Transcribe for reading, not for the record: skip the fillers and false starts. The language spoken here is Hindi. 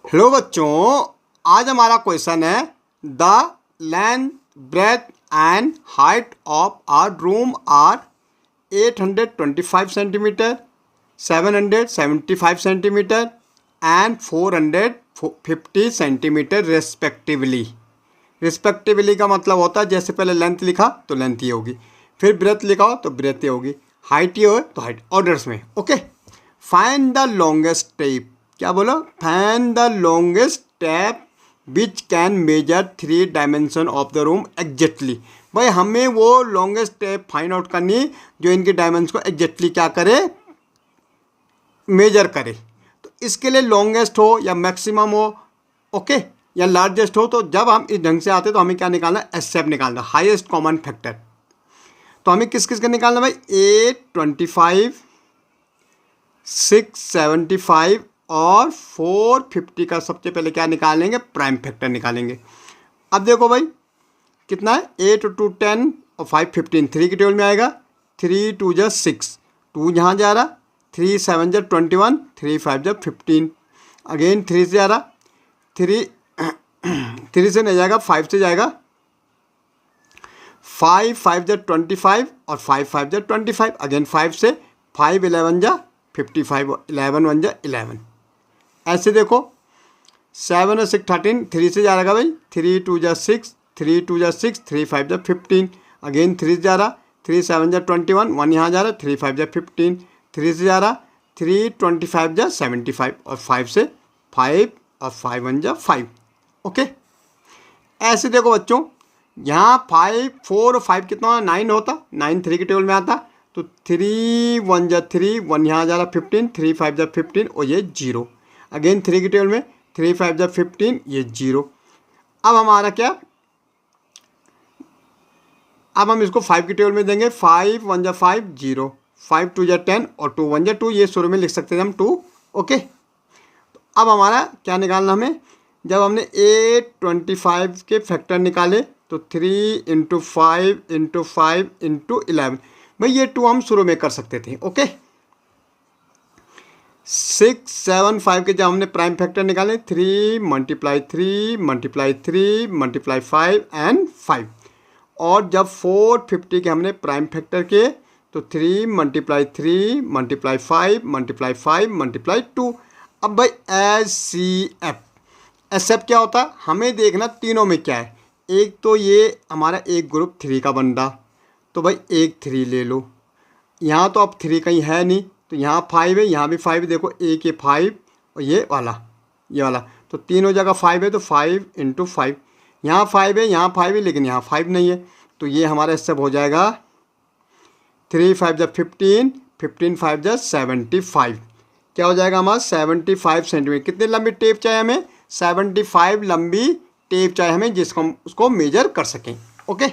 हेलो बच्चों, आज हमारा क्वेश्चन है the length breadth and height of our room are 825 centimetre, 775 centimetre and 450 centimetre respectively. Respectively का मतलब होता है जैसे पहले लेंथ लिखा तो लेंथ ये होगी, फिर ब्रेथ लिखा हो तो ब्रेथ ये होगी, हाइट ये हो तो हाइट, ऑर्डर्स में। Okay, find the longest step. क्या बोलो? Find the longest step which can measure 3 dimension of the room exactly. भाई हमें वो लॉन्गेस्ट स्टेप फाइंड आउट करनी जो इनके डायमेंशन को एग्जैक्टली क्या करे, मेजर करे। तो इसके लिए लॉन्गेस्ट हो या मैक्सिमम हो, ओके, या लार्जेस्ट हो। तो जब हम इस ढंग से आते तो हमें क्या निकालना है? एसएफ निकालना, हाईएस्ट कॉमन फैक्टर। तो हमें किस किस का निकालना भाई? 825, 675 और 450 का सबसे पहले क्या निकालेंगे? प्राइम फैक्टर निकालेंगे। अब देखो भाई कितना है? 8 2 10 और 5 15, 3 के टेबल में आएगा। 3 2 जा 6, 2 यहाँ जा रहा, 3 7 जा 21, 3 5 जा 15, अगेन 3 से जा रहा, 3 से नहीं जाएगा, 5 से जाएगा, 5 5 जा 25 और 5 5 जा 25, अगेन 5 से, 5 11 जा 55, 11 1 जा 11। ऐसे देखो 7 और 6 13, 3 से जा रहा भाई, 3 2 जा 6, 3 2 जा 6, 3 5 जा 15, अगेन 3 से जा रहा, 3 7 जा 21, 1 यहाँ जा रहा, 3 5 जा 15, 3 से जा रहा, 3 25 जा 75 और 5 से 5 और 5 1 जा 5। ओके, ऐसे देखो बच्चों यहाँ 5 4 और 5 कितना होता? 9 होता, 9 3 के टेबल में आता। तो 3 1 जा 3, 1 यहाँ जा रहा 15, 3 5 जा 15 और ये 0, अगेन 3 के टेबल में 3 5 जा 15, ये 0। अब हमारा क्या? अब हम इसको 5 के टेबल में देंगे, 5 1 जा 5 0, 5 2 जा 10 और 2 1 जा 2, ये शुरू में लिख सकते हैं हम 2। ओके, तो अब हमारा क्या निकालना हमें? जब हमने 825 के फैक्टर निकाले तो 3 × 5 × 5 × 11, भाई ये 2 हम शुरू में कर सकते थे। ओके, 6 7 5 के जब हमने प्राइम फैक्टर निकाले 3 × 3 × 3 × 5 एंड 5, और जब 450 के हमने प्राइम फैक्टर किए तो 3 × 3 × 5 × 5 × 2। अब भाई एस एफ क्या होता है? हमें देखना तीनों में क्या है। एक तो ये हमारा एक ग्रुप 3 का बन रहा, तो भाई एक 3 ले लो। यहाँ तो अब 3 कहीं है नहीं, तो यहाँ 5 है, यहाँ भी 5 है। देखो एक ये 5 और ये वाला, तो तीनों जगह 5 है, तो 5 × 5, यहाँ 5 है, यहाँ 5 है, लेकिन यहाँ 5 नहीं है। तो ये हमारा इससे हो जाएगा 3 5 जा 15, 15 5 जा 75। क्या हो जाएगा हमारा? 75 सेंटीमीटर। कितनी लंबी टेप चाहिए हमें? 75 लंबी टेप चाहिए हमें, जिसको हम उसको मेजर कर सकें। ओके।